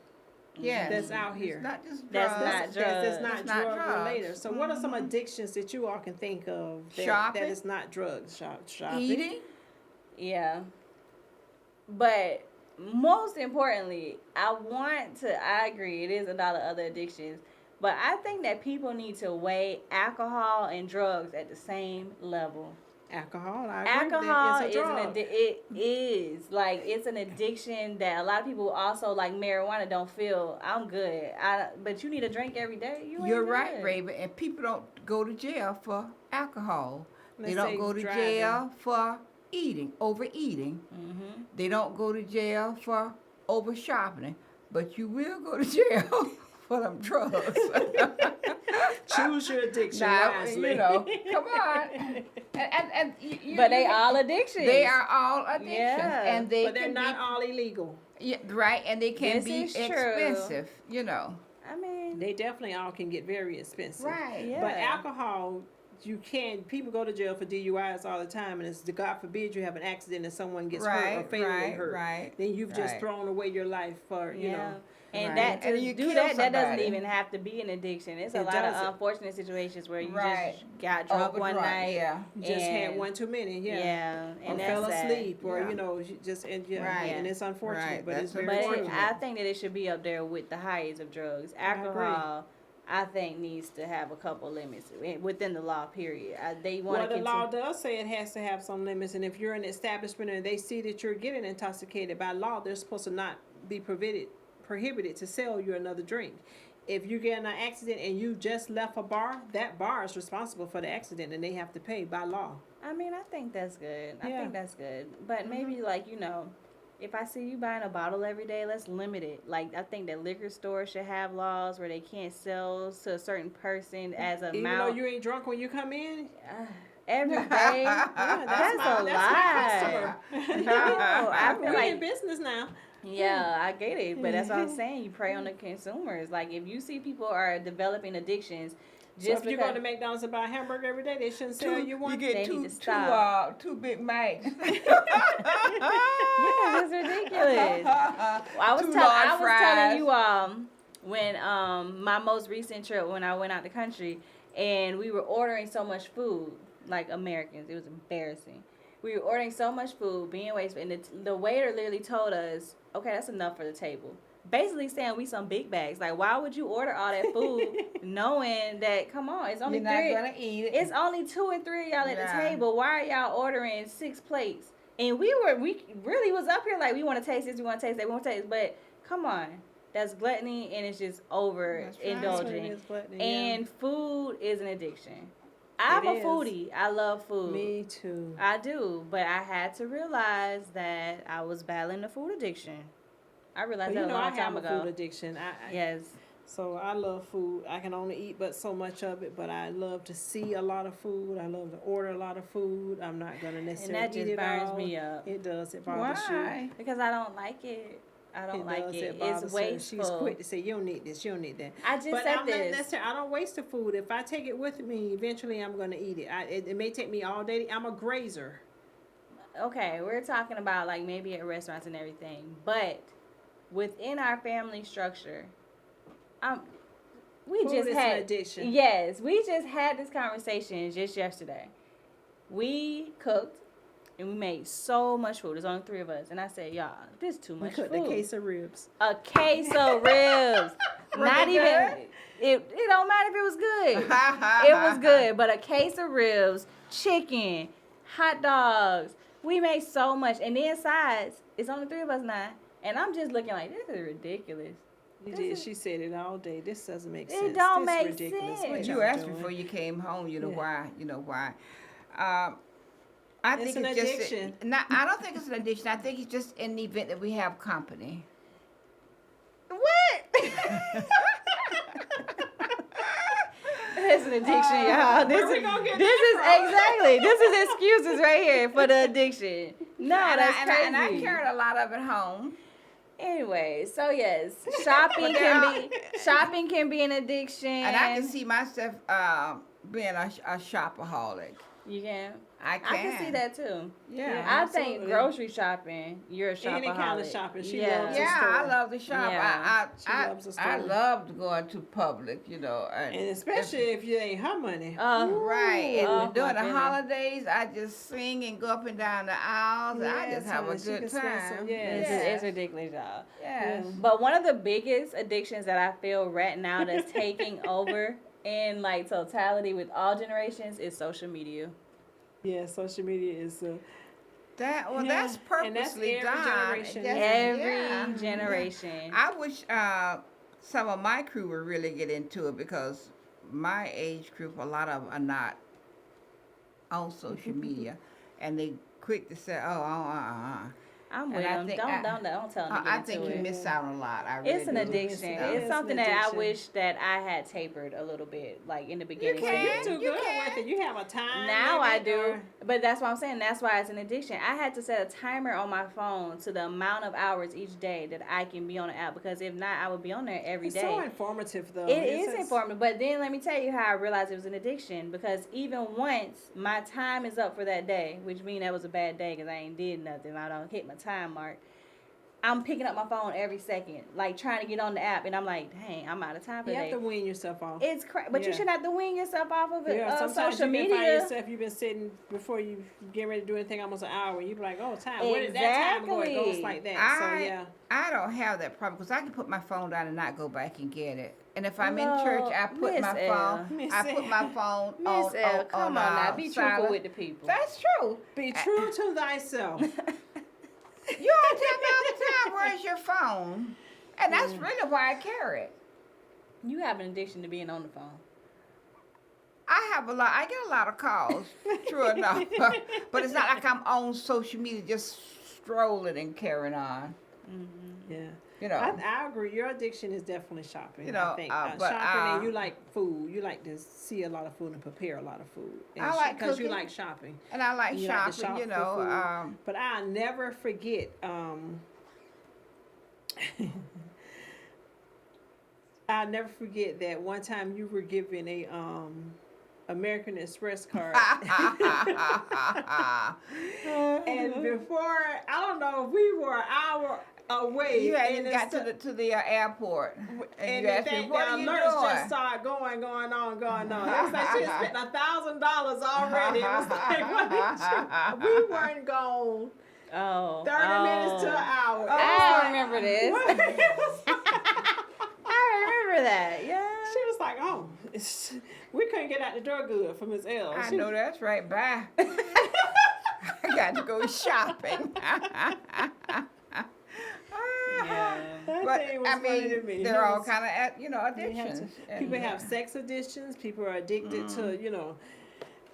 Yeah. that's out here. It's not just That's drugs. not drugs. That's not It's not drug drugs. related. So what are some Mhm. addictions that you all can think of that Shopping. is not drugs? Shopping. Eating. Yeah. But most importantly, I agree, it is a lot of other addictions. But I think that people need to weigh alcohol and drugs at the same level. Alcohol. I agree with Alcohol that. is It's a drug. it is like, it's an addiction that a lot of people also, like marijuana, don't feel I'm good. But you need a drink every day. You're ain't right, good. Raven. And people don't go to jail for alcohol. They Let's don't say go to driving. jail for overeating. Mm-hmm. They don't go to jail for over shopping, but you will go to jail for them drugs. Choose your addiction Now, wisely. you know, come on. And you, But they you- all addictions. They are all addictions, Yeah. and they But they're can not be, all illegal. yeah, right, and they can This be is true. expensive. You know, I mean, They definitely all can get very expensive. right? Yeah. But alcohol, you can. People go to jail for DUIs all the time, and it's God forbid you have an accident and someone gets hurt or Right, fatally right, hurt. right. Then you've just Right. thrown away your life for you yeah. know. And Right. that to And you do kill that doesn't somebody. even have to be an addiction. It's a It lot of doesn't. unfortunate situations where you Right. just got drunk one Overdrunk, night. yeah. Just had and- one too many. Yeah. Yeah, Or and fell that's sad. asleep, or Yeah. you know, you just and yeah, Right. and it's unfortunate, Right. but it's That's very But fortunate. I think that it should be up there with the highest of drugs. Alcohol, I think, needs to have a couple limits within the law. Period. They want Well, to the law does say it has to have some limits, and if you're an establishment and they see that you're getting intoxicated by law, they're supposed to not be prohibited to sell you another drink. If you get in an accident and you just left a bar, that bar is responsible for the accident, and they have to pay by law. I mean, I think that's good. I Yeah. think that's good. But maybe if I see you buying a bottle every day, let's limit it. Like, I think that liquor stores should have laws where they can't sell to a certain person as a Even though amount you ain't drunk when you come in, every day. yeah, That's a my lie. customer. No, I feel We're in like business now. yeah, I get it, but that's what I'm saying. You prey on the consumers. Like, if you see people are developing addictions, So just if you because go to McDonald's and buy a hamburger every day, they shouldn't sell you one. You get They two, need to stop. two Big Macs. yeah, it's ridiculous. I was Two telling large fries. you when my most recent trip when I went out the country and we were ordering so much food like Americans, it was embarrassing. We were ordering so much food, being wasteful, and the waiter literally told us, "Okay, that's enough for the table." Basically saying we some big bags. Like, why would you order all that food knowing that? Come on, it's only You're not three. gonna eat it. It's only 2 and 3 of y'all at Yeah. the table. Why are y'all ordering 6 plates? And we really was up here like, we want to taste this, we want to taste that, we want to taste. But come on, that's gluttony, and it's just over That's right. indulging. That's what it is, And food is an addiction. I'm It a is. foodie. I love food. Me too. I do, but I had to realize that I was battling the food addiction. I realized Well, that you a know, I long time have a ago. food addiction. Yes. So I love food. I can only eat but so much of it, but I love to see a lot of food. I love to order a lot of food. I'm not gonna And necessarily that eat just it burns all. me up. It does. It bothers Why? Because I don't like it. I you. don't like does. it. bothers It's her. wasteful. She's quick to say, "You don't need this. You don't need that." I just But said I'm not this. necessarily. I don't waste the food. If I take it with me, eventually I'm gonna eat it. It may take me all day. I'm a grazer. Okay, we're talking about like maybe at restaurants and everything, but within our family structure, we Food just is had an addiction. Yes, we just had this conversation just yesterday. We cooked and we made so much food. There's only 3 of us, and I said, "Y'all, this is too We much cooked food." a case of ribs. A case of ribs. Not it even. good? It don't matter if it was good. It was good, but a case of ribs, chicken, hot dogs. We made so much, and then sides. It's only 3 of us now, and I'm just looking like, this is ridiculous. You This did. is- She said it all day. This doesn't make It sense. don't This make ridiculous. sense. What You y'all asked doing? before you came home. You know Yeah. why? You know why? I It's think an it's just addiction. not. I don't think it's an addiction. I think it's just in the event that we have company. What? It's an addiction, y'all. This Where we is gonna get this that is from? exactly. This is excuses right here for the addiction. No, and that's I, crazy. and I carried a lot of it home. Anyway, so yes, shopping But shopping can be an addiction. And I can see myself being a shopaholic. You can. I can. I can see that too. Yeah. I think absolutely. grocery shopping, you're a shopaholic. Any kind of shopping. She yeah. loves it. Yeah, store. I love to shop. Yeah. She loves the I store. loved going to public, you know. And especially if you ain't her money. Right, and Oh, during my the goodness. holidays, I just sing and go up and down the aisles, and I Yes, just have a honey, she good can spend some- time. yes. It's ridiculous, y'all. Yes. But one of the biggest addictions that I feel right now that's taking over in like totality with all generations is social media. Yeah, social media is. That well, Yeah, that's and that's purposely every done. generation. Just- Every yeah. generation. I wish some of my crew would really get into it because my age group, a lot of them are not on social media, and they quick to say, oh, I'm And with I them. think Don't tell them to I get think into you it. miss out on a lot. I really It's an do. addiction. It It's is something an that I addiction. wish that I had tapered a little bit, like in the beginning. can. You're too You good can. with it. You have a time. Now I limit do, or- but that's what I'm saying. That's why it's an addiction. I had to set a timer on my phone to the amount of hours each day that I can be on the app, because if not, I would be on there every It's day. so informative, though. It is informative, but then let me tell you how I realized it was an addiction, because even once my time is up for that day, which means that was a bad day because I ain't did nothing, I don't hit my time mark, I'm picking up my phone every second, like trying to get on the app, and I'm like, dang, I'm out of time for You the have day. to wean yourself off. It's but you Yeah. shouldn't have to wean yourself off of it. Yeah, sometimes Social you can find media. yourself, you've been sitting before you get ready to do anything almost an hour, and you be like, oh, time. Where did that time go? It goes Exactly. like that. So, yeah. I don't have that problem because I can put my phone down and not go back and get it. And if I'm in Well, church, I put Miss my L. phone. Miss I put my phone on. Miss L, come on now, be truthful silent. with the people. That's true. Be true to thyself. You all tell me all the time, where's your phone? And that's really why I carry it. You have an addiction to being on the phone. I get a lot of calls, true enough. But it's not like I'm on social media just strolling and carrying on. Yeah. You know. I agree. Your addiction is definitely shopping. You know, I think but, shopping, and you like food. You like to see a lot of food and prepare a lot of food. And I like because you cooking. like shopping. And I like You like to shopping, shop you for know. food. But I'll never forget. I'll never forget that one time you were given a American Express card. And before, I don't know, if we were an hour away. You hadn't and even got it's- to the airport. and you asked me, the what are you alerts doing? just started going on. It was like she had spent $1,000 already. It was like, what did we weren't gone Oh. 30 minutes to an hour. It was I like- remember this. I remember that. Yeah. She was like, oh, we couldn't get out the door good for Miss L. I She- know that's right. Bye. I got to go shopping. Yeah. That But thing was I funny to mean, me. they're It all was- kind of, you have to- addictions. People have sex addictions. People are addicted to,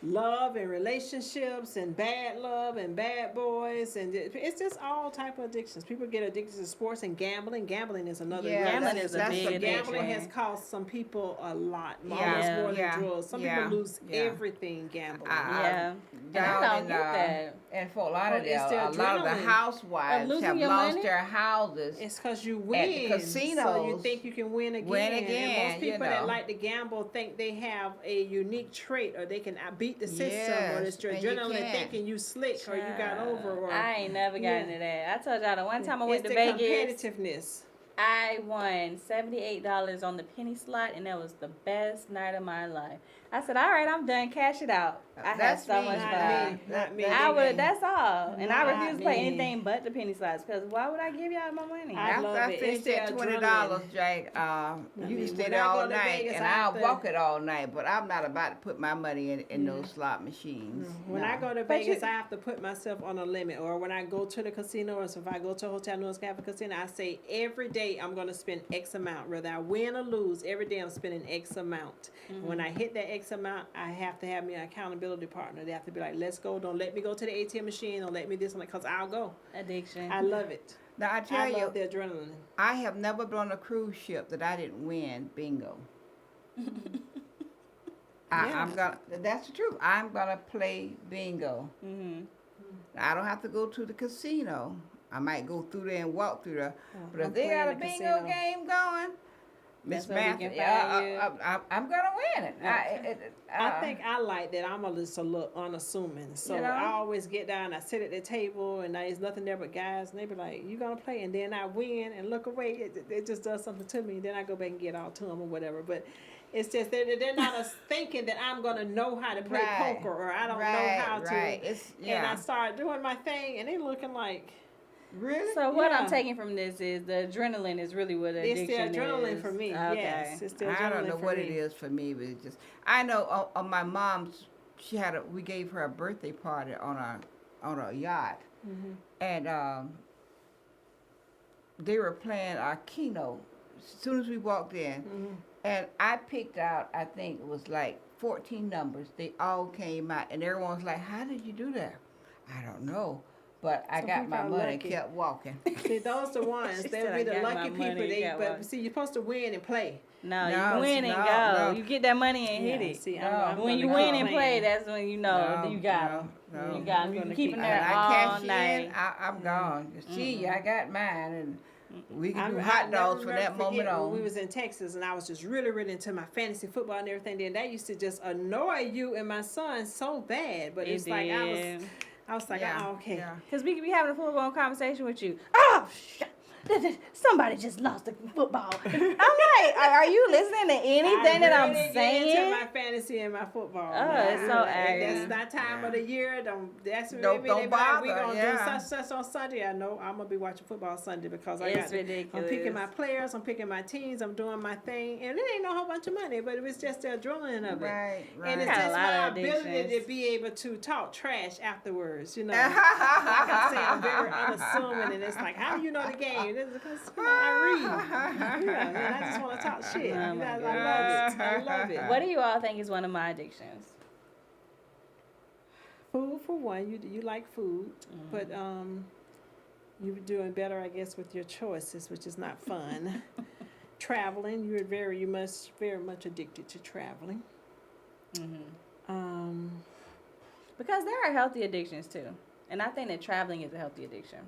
love and relationships and bad love and bad boys. And it's just all type of addictions. People get addicted to sports and gambling. Gambling is another. Yeah, Gambling that's- is a that's big a big Gambling addiction. has cost some people a lot, Yeah, almost more than yeah, drugs. Some yeah, people lose yeah. everything gambling. Yeah. And I Down don't in, get that. in Fort it's Lauderdale, the a lot of the adrenaline. housewives losing have your lost money? their houses. It's because you At win. the So you casinos, think you can win again. win And again, most you people that know. like to gamble think they have a unique trait or they can beat the system or Yes, it's your and you adrenaline can. thinking you slick or you got over or I ain't never got Yeah. into that. I told y'all the one time I went it's to the Vegas, competitiveness. I won $78 on the penny slot, and that was the best night of my life. I said, all right, I'm done. Cash it out. I had That's so me, much Not fun. me. Not me. I would. That's all. And I Not refuse to play me. anything but the penny slots, because why would I give y'all my money? I After love I it. finish It's the that $20, adrenaline. Jake, you mean, can stay when there I all go to night, Vegas, and I have I'll to- walk it all night. But I'm not about to put my money in those slot machines. When No. I go to But Vegas, you- I have to put myself on a limit. Or when I go to the casino, or so if I go to a Hotel New Cafe Casino, I say every day I'm going to spend X amount. Whether I win or lose, every day I'm spending X amount. When I hit that X amount, I have to have me an accountability partner. They have to be like, let's go. Don't let me go to the ATM machine. Don't let me this and that, because I'll go. Addiction. I love it. Now I tell I you, love the adrenaline. I have never been on a cruise ship that I didn't win bingo. I'm gonna. That's the truth. I'm gonna play bingo. Mm-hmm. I don't have to go to the casino. I might go through there and walk through there. But I'm if they got a playing the bingo casino. game going, Miss That's where we Matthew, can yeah, find you. I'm gonna win it. I think I like that. I'm just a little unassuming. So You know? I always get down, I sit at the table, and there's nothing there but guys, and they be like, you gonna play? And then I win and look away. It just does something to me. Then I go back and get all to them or whatever. But it's just they're not us thinking that I'm gonna know how to play Right. poker or I don't know right, how to. right. It's And I start doing my thing, and they looking like really. So what I'm Yeah. taking from this is the adrenaline is really what it's addiction the adrenaline is. for me. Okay. Yes, it's the adrenaline I don't know for what me. it is for me, but it's just I know on my mom's. We gave her a birthday party on a yacht, Mhm. and they were playing our keynote as soon as we walked in, Mhm. and I picked out I think it was like 14 numbers. They all came out, and everyone was like, "How did you do that?" I don't know. But I Some got people my are money and lucky. kept walking. See, those the ones. She They'll said, be "I the got my lucky money people. and got But walking." see, you're supposed to win and play. No, you No, can win and no, go. no. You get that money and hit Yeah, it. see, No. I'm When you gonna win keep and play, playing. that's when you know that you got them. No. You got I'm them. You gonna can keep keep- them And there I all cash night. in, I'm gone. See, I got mine, and we can do I hot never dogs from that remember moment forget when we on. was in Texas and I was just really, really into my fantasy football and everything. Then that used to just annoy you and my son so bad. But it's like I was like, Yeah, oh, okay. yeah. Because we could be having a football conversation with you. Oh, shit. Somebody just lost the football. I'm like, are you listening to anything that I'm really get saying? into my fantasy and my football. Oh, now. it's so That's aggravating. that time of the year. That's Don't maybe they be like, bother, we gonna yeah. do such on Sunday. I know I'm gonna be watching football Sunday because I It's got. ridiculous. I'm picking my players. I'm picking my teams. I'm doing my thing, and it ain't no whole bunch of money, but it was just the adrenaline of it. Right, And it's right. Got a just lot my of ability addictions. to be able to talk trash afterwards, you know. Like I say, I'm very unassuming, and it's like, how do you know the game? It's because I read. Yeah, and I just want to talk shit. Oh You my guys, I love it. I love it. What do you all think is one of my addictions? Food for one, you like food, but you're doing better, I guess, with your choices, which is not fun. Traveling, you must very much addicted to traveling. Because there are healthy addictions too. And I think that traveling is a healthy addiction.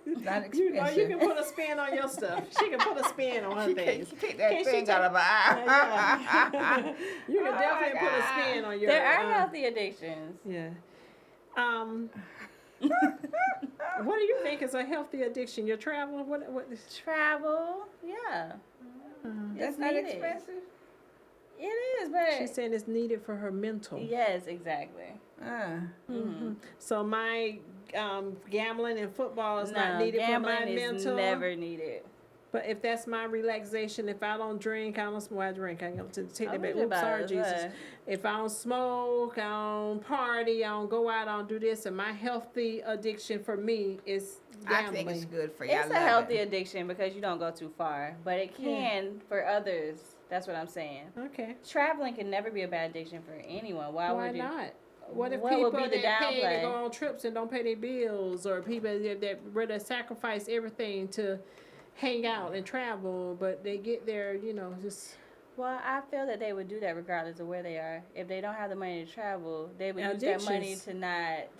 Not You expensive. can put a spin on your stuff. She can put a spin on her things. She take that Can't she thing out of my eye. You can Oh, definitely put a God. spin on your. There are healthy addictions. Yeah. What do you think is a healthy addiction? Your travel? What? Travel, yeah. That's It's not needed. expensive. It is, but She's saying it's needed for her mental. yes, exactly. So my gambling and football is not needed for gambling my is mental. never needed. But if that's my relaxation, if I don't drink, I don't smoke. I drink. I got to take that I'm back. with you Oops, about sorry, it, Jesus. but- If I don't smoke, I don't party, I don't go out, I don't do this, and my healthy addiction for me is I gambling. think it's good for you. It's a healthy addiction because you don't go too far, but it can for others. That's what I'm saying. Okay. Traveling can never be a bad addiction for anyone. Why would it? not? What if What people would be the that pay downplay? to go on trips and don't pay their bills, or people that rather sacrifice everything to hang out and travel, but they get there, just Well, I feel that they would do that regardless of where they are. If they don't have the money to travel, they would use that money Addictions.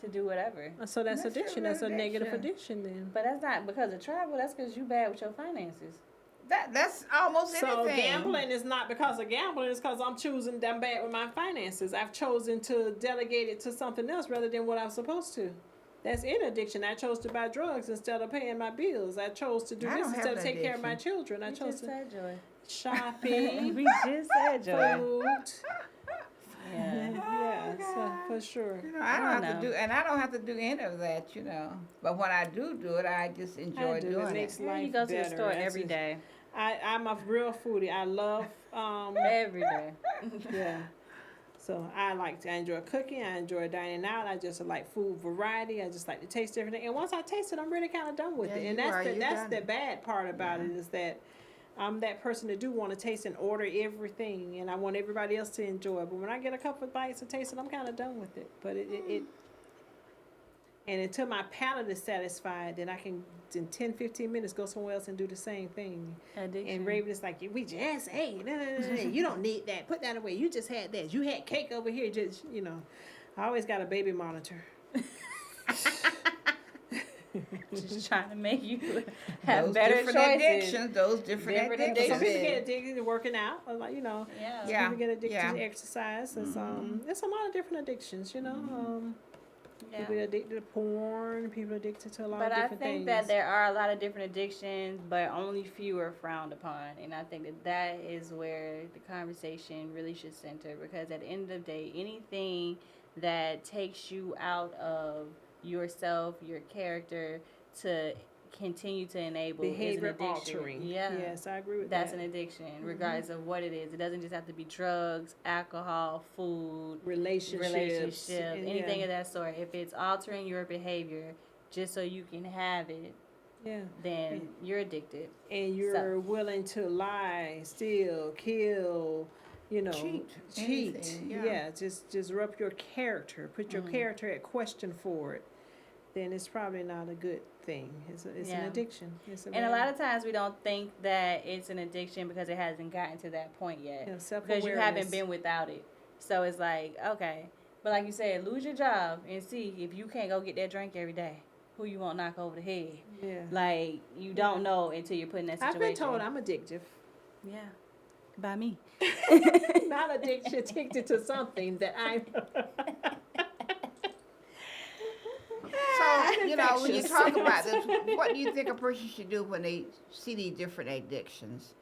to do whatever. so that's That's addiction. an That's a negative addiction. addiction then. But that's not because of travel. That's because you bad with your finances. That's almost So anything. gambling is not because of gambling, it's because I'm choosing I'm bad with my finances. I've chosen to delegate it to something else rather than what I'm supposed to. That's an addiction. I chose to buy drugs instead of paying my bills. I chose to do I this don't have instead of an taking care of my addiction. children. I We chose just to said joy. shopping, We just said joy. food. Yeah. Yeah, so for sure. I don't I have know. to do, and I don't have to do any of that, But when I do it, I just enjoy I do. It doing makes it. Yeah, you life go to the better. store That's every just- day. I'm a real foodie. I love Every day. yeah. So I enjoy cooking. I enjoy dining out. I just like food variety. I just like to taste everything. And once I taste it, I'm really kind of done with Yeah, it. And you are. that's You that's done. the bad part about it is that I'm that person that do want to taste and order everything, and I want everybody else to enjoy it. But when I get a couple of bites and taste it, I'm kind of done with it. But it and until my palate is satisfied, then I can in 10, 15 minutes go somewhere else and do the same thing. Addiction. And Raven is like, we just ate. No. You don't need that. Put that away. You just had that. You had cake over here. Just, I always got a baby monitor. Just trying to make you have Those better different choices. addictions. Those different Different addictions. Some people get addictions. addicted to working out. Like, Yeah. Yeah. people get addicted yeah. to exercise. It's a lot of different addictions, Yeah. People addicted to porn. People addicted to a lot But of I different think things. that there are a lot of different addictions, but only few are frowned upon. And I think that is where the conversation really should center, because at the end of the day, anything that takes you out of yourself, your character, to continue to enable behavior is an addiction. altering. Yeah. Yes, I agree with That's that. an addiction, regardless of what it is. It doesn't just have to be drugs, alcohol, food, Relationships. and anything yeah. of that sort. If it's altering your behavior just so you can have it, Yeah. then you're addicted. And you're willing to lie, steal, kill, Cheat. cheat. Anything, Yeah. yeah. just disrupt your character, put your character at question for it. Then it's probably not a good thing. It's an Yeah. addiction. It's And a lot of times we don't think that it's an addiction because it hasn't gotten to that point yet. Because you haven't been without it. So it's like, okay. But like you said, lose your job and see if you can't go get that drink every day. Who you won't knock over the head. Yeah. Like, you don't know until you're put in that situation. I've been told I'm addictive. Yeah. By me. Not addicted to something that I'm. So, you know, when you infectious. talk about this, what do you think a person should do when they see these different addictions?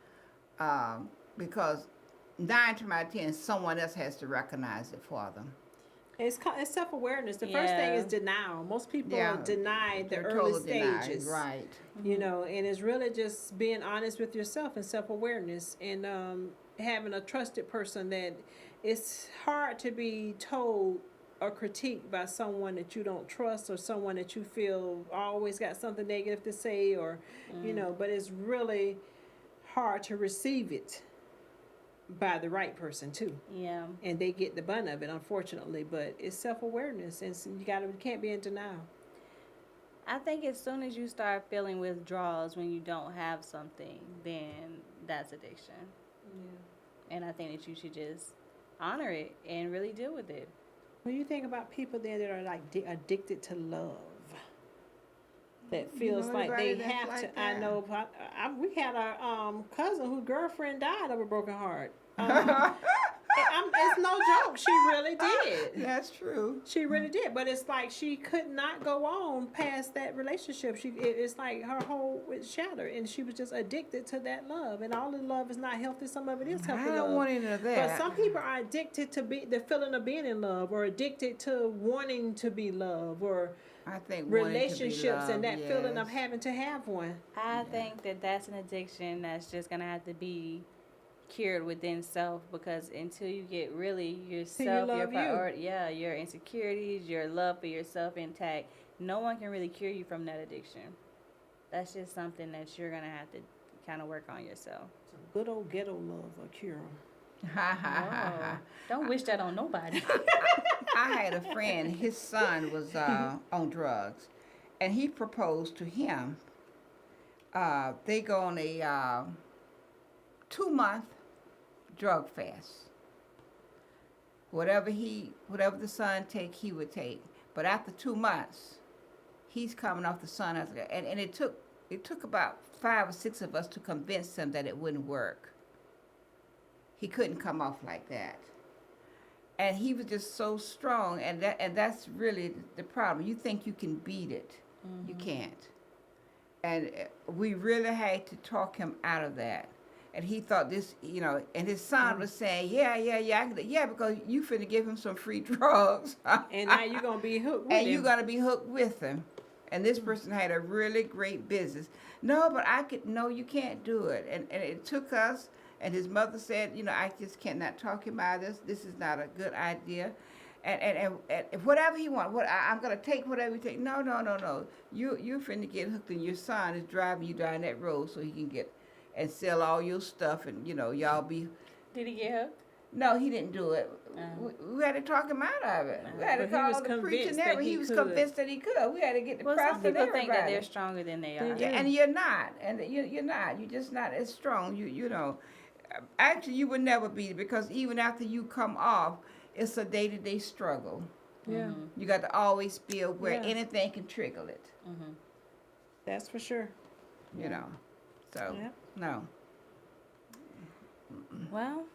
Because 9 times out of 10, someone else has to recognize it for them. It's self-awareness. The first thing is Yeah. denial. Most people Yeah, deny the They're early total denied, stages. right? You know, and it's really just being honest with yourself and self-awareness and having a trusted person that it's hard to be told or critiqued by someone that you don't trust or someone that you feel always got something negative to say or, you know, but it's really hard to receive it by the right person too. Yeah. And they get the bun of it, unfortunately, but it's self-awareness and so you can't be in denial. I think as soon as you start feeling withdrawals when you don't have something, then that's addiction. Yeah. And I think that you should just honor it and really deal with it. When you think about people then that are like addicted to love, that You feels know like they anybody that's have like to. I that? know. We had a cousin whose girlfriend died of a broken heart. It's no joke. She really did. That's true. She really did. But it's like she could not go on past that relationship. It's like her whole was shattered, and she was just addicted to that love. And all the love is not healthy. Some of it is healthy. I don't love. want any of that. But some people are addicted to the feeling of being in love, or addicted to wanting to be loved, or I think wanting to be relationships and that loved, feeling of yes. having to have one. I think that that's an addiction that's just going to have to be cured within self, because until you get really yourself, your love you. priority, your insecurities, your love for yourself intact, no one can really cure you from that addiction. That's just something that you're going to have to kind of work on yourself. Good old ghetto love will cure 'em. Ha ha ha ha. Don't wish that on nobody. I had a friend, his son was on drugs, and he proposed to him. They go on a 2-month drug fast. Whatever the son take, he would take. But after 2 months, he's coming off the son, and it took about 5 or 6 of us to convince him that it wouldn't work. He couldn't come off like that. And he was just so strong, and that's really the problem. You think you can beat it. You can't. And we really had to talk him out of that. And he thought this, you know, and his son was saying, yeah, because you finna give him some free drugs. And now you're going to be hooked with And him. you're going to be hooked with him. And this person had a really great business. No, but no, you can't do it. And it took us, and his mother said, you know, I just cannot talk him out of this. This is not a good idea. And whatever he wants, I'm going to take whatever you take. No. You're finna get hooked, and your son is driving you down that road so he can get and sell all your stuff, and, you know, y'all be... Did he get hooked? No, he didn't do it. We had to talk him out of it. We had to But he was call the preacher and convinced that everything. he He was could. convinced that he could. We had to get the Well, press some and people think that everybody. they're stronger than they are. They Yeah, and you're not. And you're not. You're just not as strong. You know. Actually, you would never be, because even after you come off, it's a day-to-day struggle. Yeah, You got to always feel where Yeah. anything can trigger it. that's for sure. You know. So, Yeah. no. Well,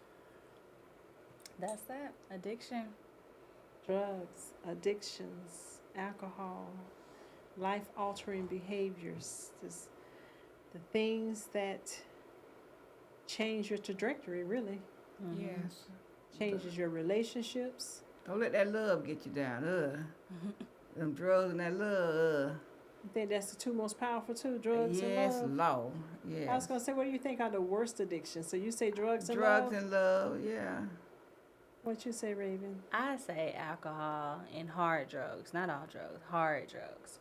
that's that. Addiction. Drugs, addictions, alcohol, life-altering behaviors, just the things that change your trajectory, really. Yes. Changes your relationships. Don't let that love get you down. Them drugs and that love. I think that's the two most powerful too, drugs Yes, and love. Lord. Yes. I was going to say, what do you think are the worst addictions? So you say drugs and Drugs love? and love, yeah. What you say, Raven? I say alcohol and hard drugs. Not all drugs. Hard drugs.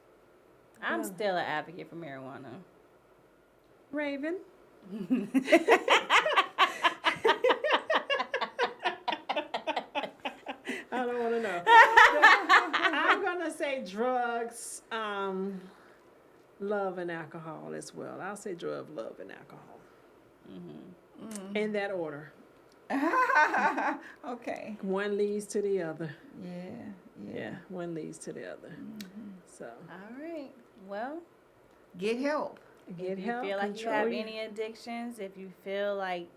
I'm Yeah. still an advocate for marijuana. Raven? say drugs, love, and alcohol as well. I'll say drug, love, and alcohol. In that order. Okay. One leads to the other. Yeah. One leads to the other. So All right. Well, Get help. get if you help. feel like you control have your- any addictions, if you feel like,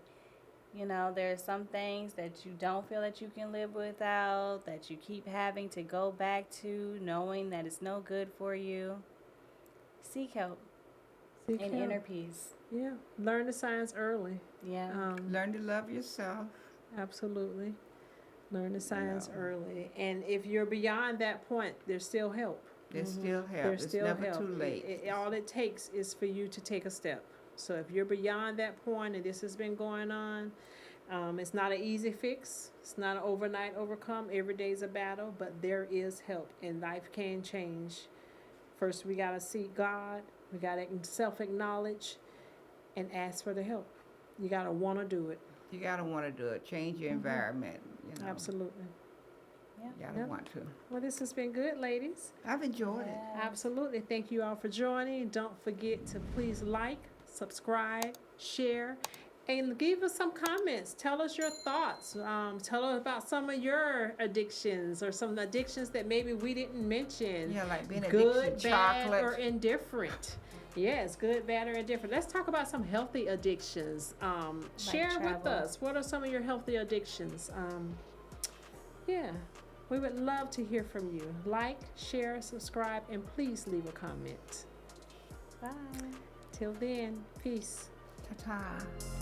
you know, there are some things that you don't feel that you can live without, that you keep having to go back to, knowing that it's no good for you, seek help Seek and help. inner peace. Yeah, learn the signs early. Yeah. Learn to love yourself. Absolutely. Learn the signs Yeah. early. And if you're beyond that point, there's still help. There's still help. There's It's still never help. too late. All it takes is for you to take a step. So if you're beyond that point and this has been going on, it's not an easy fix. It's not an overnight overcome. Every day's a battle, but there is help and life can change. First, we got to seek God. We got to self-acknowledge and ask for the help. You got to want to do it. You gotta want to do it. Change your environment. You know. Absolutely. You gotta Yep. want to. Well, this has been good, ladies. I've enjoyed it. Absolutely. Thank you all for joining. Don't forget to please like, subscribe, share, and give us some comments. Tell us your thoughts. Tell us about some of your addictions or some addictions that maybe we didn't mention. Yeah, like being Good, addicted to bad, chocolate. or indifferent. Yes, good, bad, or indifferent. Let's talk about some healthy addictions. Share with travel. us. What are some of your healthy addictions? Yeah, we would love to hear from you. Like, share, subscribe, and please leave a comment. Bye. Till then, peace. Ta-ta.